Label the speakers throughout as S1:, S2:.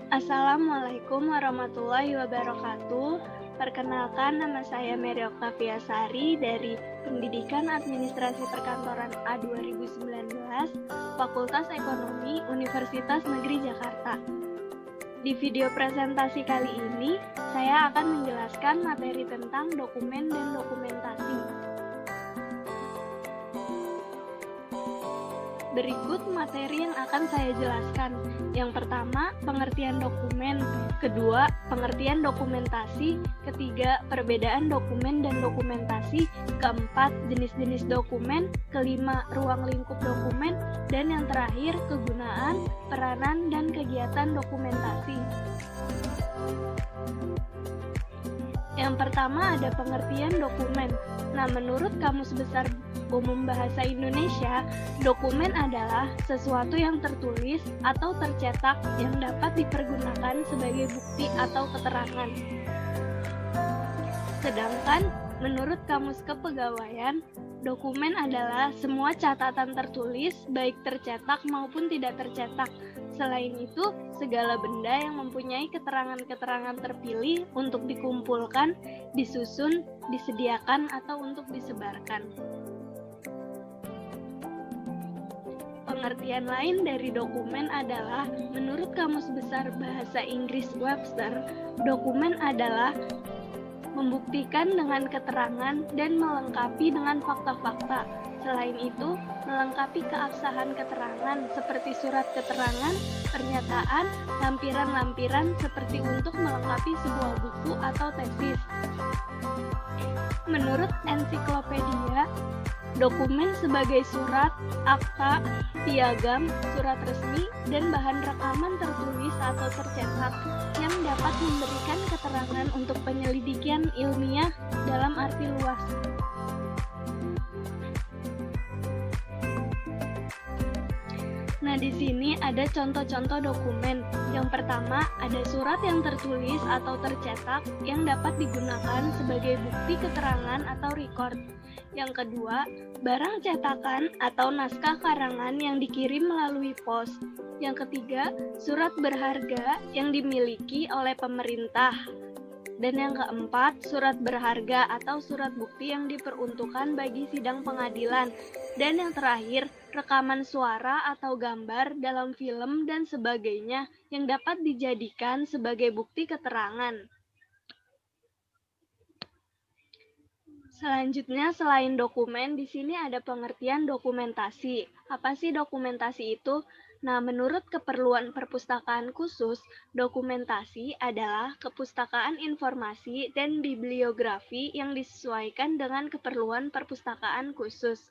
S1: Assalamualaikum warahmatullahi wabarakatuh. Perkenalkan, nama saya Mary Oktavia Sari dari Pendidikan Administrasi Perkantoran A 2019, Fakultas Ekonomi Universitas Negeri Jakarta. Di video presentasi kali ini, saya akan menjelaskan materi tentang dokumen dan dokumentasi. Berikut materi yang akan saya jelaskan. Yang pertama, pengertian dokumen. Kedua, pengertian dokumentasi. Ketiga, perbedaan dokumen dan dokumentasi. Keempat, jenis-jenis dokumen. Kelima, ruang lingkup dokumen. Dan yang terakhir, kegunaan, peranan, dan kegiatan dokumentasi. Yang pertama ada pengertian dokumen. Nah, menurut Kamus Besar Umum Bahasa Indonesia, dokumen adalah sesuatu yang tertulis atau tercetak yang dapat dipergunakan sebagai bukti atau keterangan. Sedangkan menurut Kamus Kepegawaian, dokumen adalah semua catatan tertulis baik tercetak maupun tidak tercetak. Selain itu, segala benda yang mempunyai keterangan-keterangan terpilih untuk dikumpulkan, disusun, disediakan, atau untuk disebarkan. Pengertian lain dari dokumen adalah, menurut Kamus Besar Bahasa Inggris Webster, dokumen adalah membuktikan dengan keterangan dan melengkapi dengan fakta-fakta. Selain itu, melengkapi keabsahan keterangan seperti surat keterangan, pernyataan, lampiran-lampiran seperti untuk melengkapi sebuah buku atau tesis. Menurut ensiklopedia, dokumen sebagai surat, akta, piagam, surat resmi, dan bahan rekaman tertulis atau tercetak yang dapat memberikan keterangan untuk penyelidikan ilmiah dalam arti luas. Nah, di sini ada contoh-contoh dokumen. Yang pertama, ada surat yang tertulis atau tercetak yang dapat digunakan sebagai bukti keterangan atau record. Yang kedua, barang cetakan atau naskah karangan yang dikirim melalui pos. Yang ketiga, surat berharga yang dimiliki oleh pemerintah. Dan yang keempat, surat berharga atau surat bukti yang diperuntukkan bagi sidang pengadilan. Dan yang terakhir, rekaman suara atau gambar dalam film dan sebagainya yang dapat dijadikan sebagai bukti keterangan. Selanjutnya, selain dokumen, di sini ada pengertian dokumentasi. Apa sih dokumentasi itu? Nah, menurut keperluan perpustakaan khusus, dokumentasi adalah kepustakaan informasi dan bibliografi yang disesuaikan dengan keperluan perpustakaan khusus.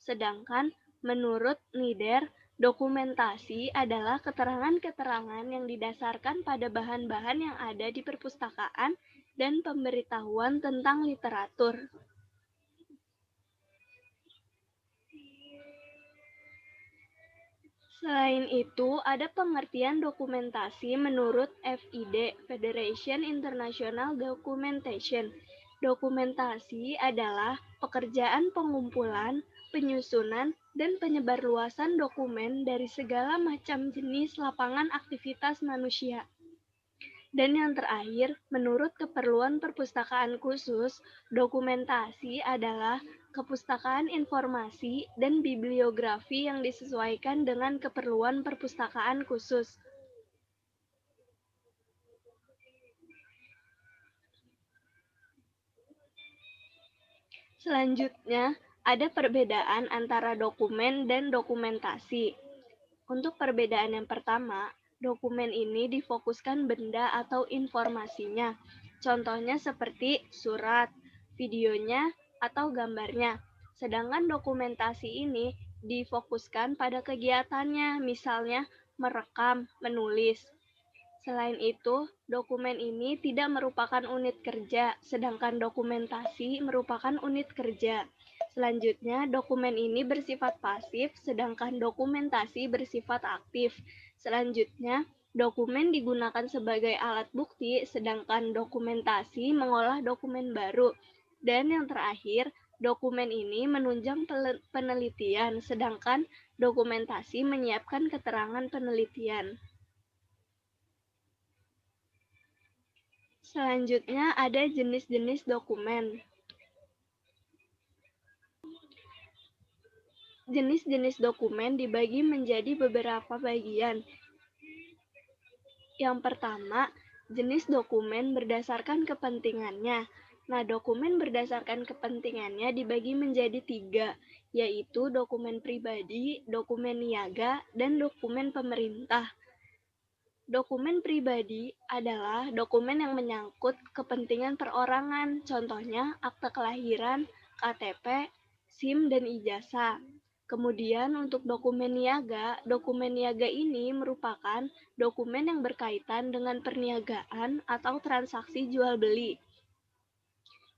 S1: Sedangkan menurut NIDER, dokumentasi adalah keterangan-keterangan yang didasarkan pada bahan-bahan yang ada di perpustakaan dan pemberitahuan tentang literatur. Selain itu, ada pengertian dokumentasi menurut FID, Federation International Documentation. Dokumentasi adalah pekerjaan pengumpulan, penyusunan, dan penyebarluasan dokumen dari segala macam jenis lapangan aktivitas manusia. Dan yang terakhir, menurut keperluan perpustakaan khusus, dokumentasi adalah kepustakaan informasi dan bibliografi yang disesuaikan dengan keperluan perpustakaan khusus. Selanjutnya, ada perbedaan antara dokumen dan dokumentasi. Untuk perbedaan yang pertama, dokumen ini difokuskan benda atau informasinya. Contohnya seperti surat, videonya, atau gambarnya. Sedangkan dokumentasi ini difokuskan pada kegiatannya, misalnya merekam, menulis. Selain itu, dokumen ini tidak merupakan unit kerja, sedangkan dokumentasi merupakan unit kerja. Selanjutnya, dokumen ini bersifat pasif, sedangkan dokumentasi bersifat aktif. Selanjutnya, dokumen digunakan sebagai alat bukti, sedangkan dokumentasi mengolah dokumen baru. Dan yang terakhir, dokumen ini menunjang penelitian, sedangkan dokumentasi menyiapkan keterangan penelitian. Selanjutnya ada jenis-jenis dokumen. Jenis-jenis dokumen dibagi menjadi beberapa bagian. Yang pertama, jenis dokumen berdasarkan kepentingannya. Nah, dokumen berdasarkan kepentingannya dibagi menjadi 3, yaitu dokumen pribadi, dokumen niaga, dan dokumen pemerintah. Dokumen pribadi adalah dokumen yang menyangkut kepentingan perorangan, contohnya akte kelahiran, KTP, SIM, dan ijazah. Kemudian untuk dokumen niaga ini merupakan dokumen yang berkaitan dengan perniagaan atau transaksi jual beli.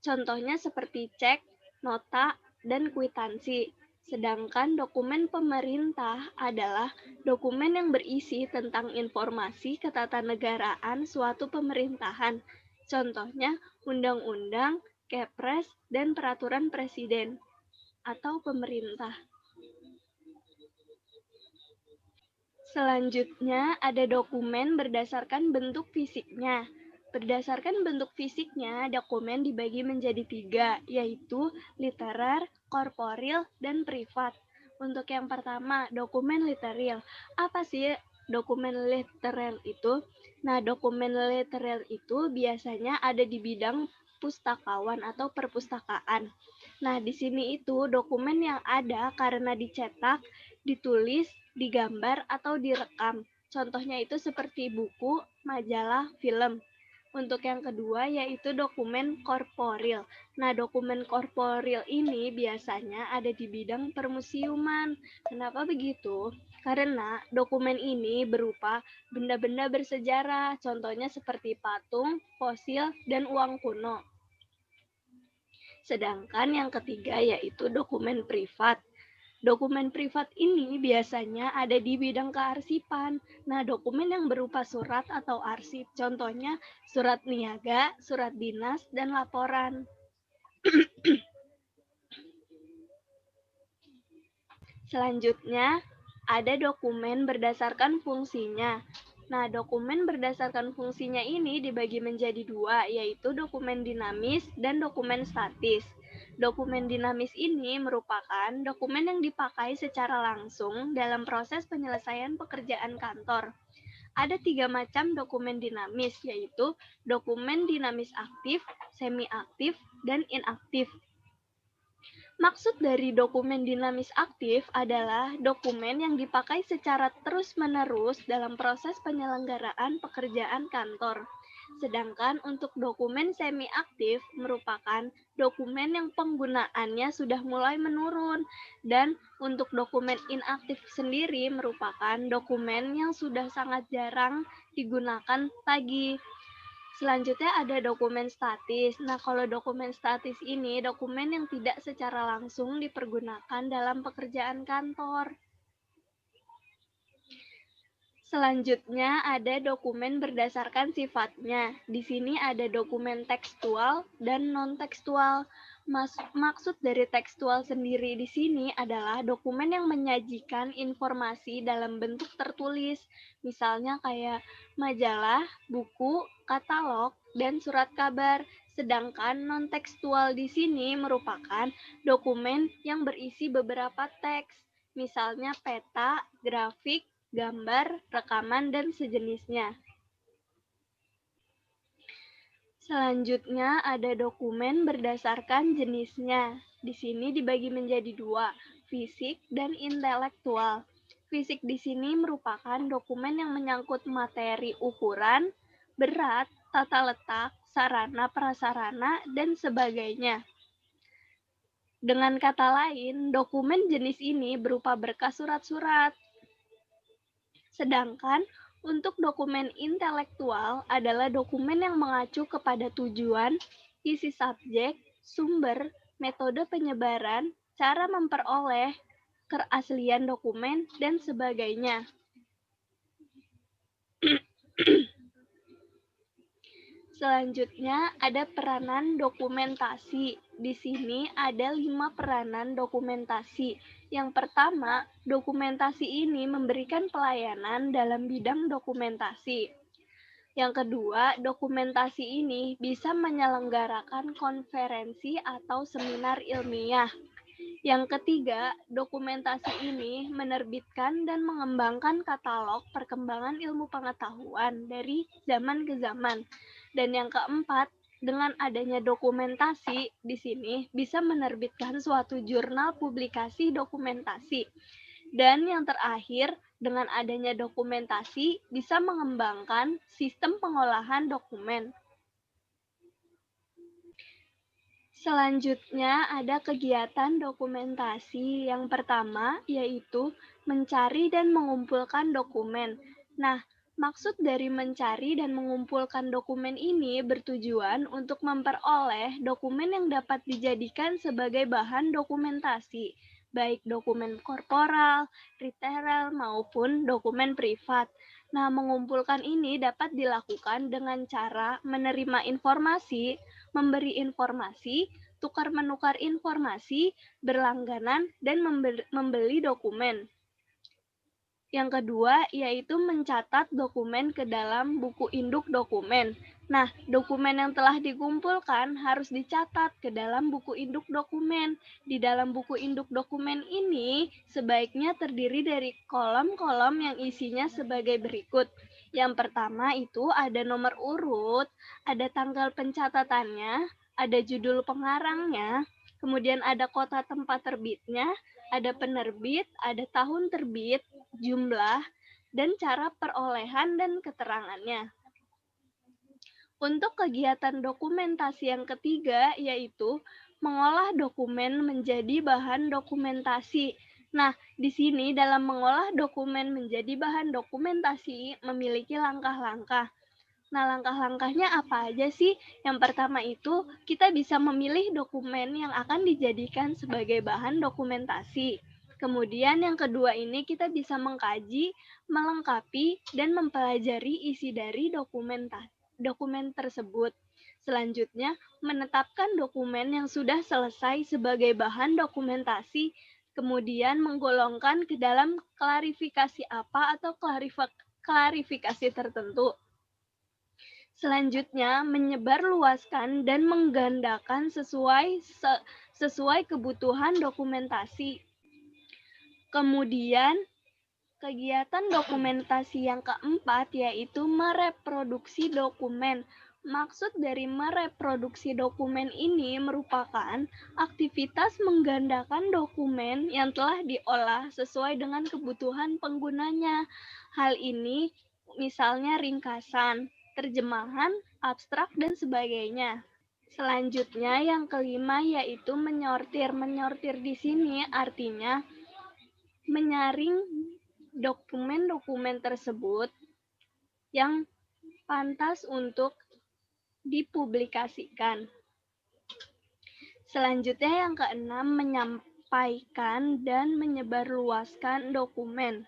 S1: Contohnya seperti cek, nota, dan kwitansi. Sedangkan dokumen pemerintah adalah dokumen yang berisi tentang informasi ketatanegaraan suatu pemerintahan. Contohnya undang-undang, Kepres, dan peraturan presiden atau pemerintah. Selanjutnya ada dokumen berdasarkan bentuk fisiknya. Berdasarkan bentuk fisiknya, dokumen dibagi menjadi 3, yaitu literer, korporil, dan privat. Untuk yang pertama, dokumen literer. Apa sih dokumen literer itu? Nah, dokumen literer itu biasanya ada di bidang pustakawan atau perpustakaan. Nah, di sini itu dokumen yang ada karena dicetak, ditulis, digambar, atau direkam. Contohnya itu seperti buku, majalah, film. Untuk yang kedua yaitu dokumen korporil. Nah, dokumen korporil ini biasanya ada di bidang permusiuman. Kenapa begitu? Karena dokumen ini berupa benda-benda bersejarah, contohnya seperti patung, fosil, dan uang kuno. Sedangkan yang ketiga yaitu dokumen privat. Dokumen privat ini biasanya ada di bidang kearsipan. Nah, dokumen yang berupa surat atau arsip, contohnya surat niaga, surat dinas, dan laporan. Selanjutnya, ada dokumen berdasarkan fungsinya. Nah, dokumen berdasarkan fungsinya ini dibagi menjadi 2, yaitu dokumen dinamis dan dokumen statis. Dokumen dinamis ini merupakan dokumen yang dipakai secara langsung dalam proses penyelesaian pekerjaan kantor. Ada 3 macam dokumen dinamis, yaitu dokumen dinamis aktif, semi-aktif, dan inaktif. Maksud dari dokumen dinamis aktif adalah dokumen yang dipakai secara terus-menerus dalam proses penyelenggaraan pekerjaan kantor. Sedangkan untuk dokumen semi-aktif merupakan dokumen yang penggunaannya sudah mulai menurun. Dan untuk dokumen inaktif sendiri merupakan dokumen yang sudah sangat jarang digunakan lagi. Selanjutnya ada dokumen statis. Nah, kalau dokumen statis ini dokumen yang tidak secara langsung dipergunakan dalam pekerjaan kantor. Selanjutnya ada dokumen berdasarkan sifatnya. Di sini ada dokumen tekstual dan non-tekstual. Maksud dari tekstual sendiri di sini adalah dokumen yang menyajikan informasi dalam bentuk tertulis. Misalnya kayak majalah, buku, katalog, dan surat kabar. Sedangkan non-tekstual di sini merupakan dokumen yang berisi beberapa teks. Misalnya peta, grafik, gambar, rekaman, dan sejenisnya. Selanjutnya ada dokumen berdasarkan jenisnya. Di sini dibagi menjadi 2, fisik dan intelektual. Fisik di sini merupakan dokumen yang menyangkut materi ukuran, berat, tata letak, sarana prasarana, dan sebagainya. Dengan kata lain, dokumen jenis ini berupa berkas surat-surat. Sedangkan untuk dokumen intelektual adalah dokumen yang mengacu kepada tujuan, isi subjek, sumber, metode penyebaran, cara memperoleh, keaslian dokumen, dan sebagainya. Selanjutnya ada peranan dokumentasi. di sini ada 5 peranan dokumentasi. Yang pertama, dokumentasi ini memberikan pelayanan dalam bidang dokumentasi. Yang kedua, dokumentasi ini bisa menyelenggarakan konferensi atau seminar ilmiah. Yang ketiga, dokumentasi ini menerbitkan dan mengembangkan katalog perkembangan ilmu pengetahuan dari zaman ke zaman. Dan yang keempat, dengan adanya dokumentasi di sini bisa menerbitkan suatu jurnal publikasi dokumentasi. Dan yang terakhir, dengan adanya dokumentasi bisa mengembangkan sistem pengolahan dokumen. Selanjutnya ada kegiatan dokumentasi. Yang pertama yaitu mencari dan mengumpulkan dokumen. Nah, maksud dari mencari dan mengumpulkan dokumen ini bertujuan untuk memperoleh dokumen yang dapat dijadikan sebagai bahan dokumentasi, baik dokumen korporal, literal, maupun dokumen privat. Nah, mengumpulkan ini dapat dilakukan dengan cara menerima informasi, memberi informasi, tukar-menukar informasi, berlangganan, dan membeli dokumen. Yang kedua, yaitu mencatat dokumen ke dalam buku induk dokumen. Nah, dokumen yang telah dikumpulkan harus dicatat ke dalam buku induk dokumen. Di dalam buku induk dokumen ini sebaiknya terdiri dari kolom-kolom yang isinya sebagai berikut. Yang pertama itu ada nomor urut, ada tanggal pencatatannya, ada judul pengarangnya, kemudian ada kota tempat terbitnya, ada penerbit, ada tahun terbit, jumlah, dan cara perolehan dan keterangannya. Untuk kegiatan dokumentasi yang ketiga yaitu mengolah dokumen menjadi bahan dokumentasi. Nah, di sini dalam mengolah dokumen menjadi bahan dokumentasi memiliki langkah-langkah. Nah, langkah-langkahnya apa aja sih? Yang pertama itu, kita bisa memilih dokumen yang akan dijadikan sebagai bahan dokumentasi. Kemudian yang kedua ini kita bisa mengkaji, melengkapi, dan mempelajari isi dari dokumen tersebut. Selanjutnya, menetapkan dokumen yang sudah selesai sebagai bahan dokumentasi, kemudian menggolongkan ke dalam klarifikasi apa atau klarifikasi tertentu. Selanjutnya, menyebarluaskan dan menggandakan sesuai kebutuhan dokumentasi. Kemudian, kegiatan dokumentasi yang keempat yaitu mereproduksi dokumen. Maksud dari mereproduksi dokumen ini merupakan aktivitas menggandakan dokumen yang telah diolah sesuai dengan kebutuhan penggunanya. Hal ini misalnya ringkasan, terjemahan, abstrak, dan sebagainya. Selanjutnya yang kelima yaitu menyortir. Menyortir di sini artinya menyaring dokumen-dokumen tersebut yang pantas untuk dipublikasikan. Selanjutnya yang keenam menyampaikan dan menyebarluaskan dokumen.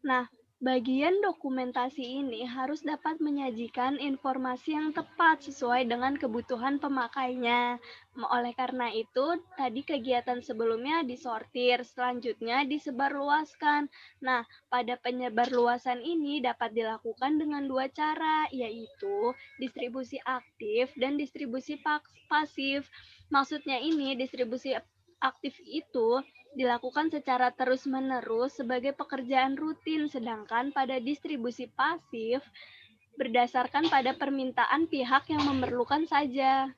S1: Nah, bagian dokumentasi ini harus dapat menyajikan informasi yang tepat sesuai dengan kebutuhan pemakainya. Oleh karena itu, tadi kegiatan sebelumnya disortir, selanjutnya disebarluaskan. Nah, pada penyebarluasan ini dapat dilakukan dengan dua cara, yaitu distribusi aktif dan distribusi pasif. Maksudnya ini, distribusi aktif itu dilakukan secara terus-menerus sebagai pekerjaan rutin, sedangkan pada distribusi pasif berdasarkan pada permintaan pihak yang memerlukan saja.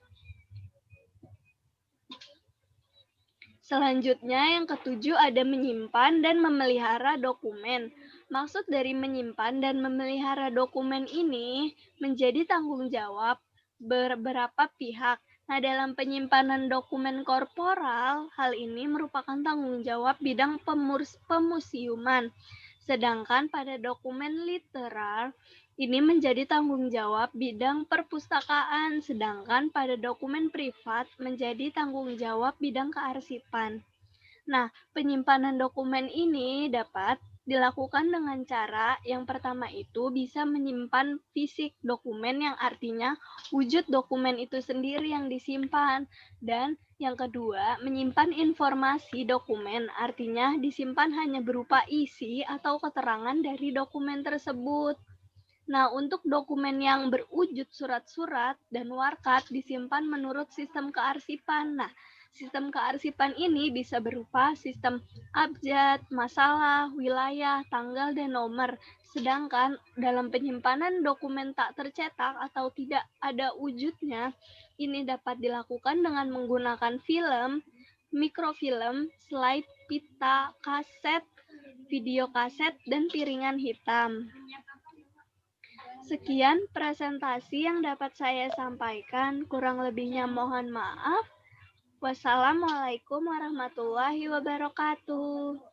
S1: Selanjutnya yang ketujuh ada menyimpan dan memelihara dokumen. Maksud dari menyimpan dan memelihara dokumen ini menjadi tanggung jawab beberapa pihak. Nah, dalam penyimpanan dokumen korporal, hal ini merupakan tanggung jawab bidang pemuseuman. Sedangkan pada dokumen literal, ini menjadi tanggung jawab bidang perpustakaan, sedangkan pada dokumen privat menjadi tanggung jawab bidang kearsipan. Nah, penyimpanan dokumen ini dapat Dilakukan dengan cara yang pertama itu bisa menyimpan fisik dokumen yang artinya wujud dokumen itu sendiri yang disimpan. Dan yang kedua, menyimpan informasi dokumen artinya disimpan hanya berupa isi atau keterangan dari dokumen tersebut. Nah, untuk dokumen yang berwujud surat-surat dan warkat disimpan menurut sistem kearsipan. Nah, sistem kearsipan ini bisa berupa sistem abjad, masalah, wilayah, tanggal, dan nomor. Sedangkan dalam penyimpanan dokumen tak tercetak atau tidak ada wujudnya, ini dapat dilakukan dengan menggunakan film, mikrofilm, slide, pita, kaset, video kaset, dan piringan hitam. Sekian presentasi yang dapat saya sampaikan. Kurang lebihnya mohon maaf. Wassalamualaikum warahmatullahi wabarakatuh.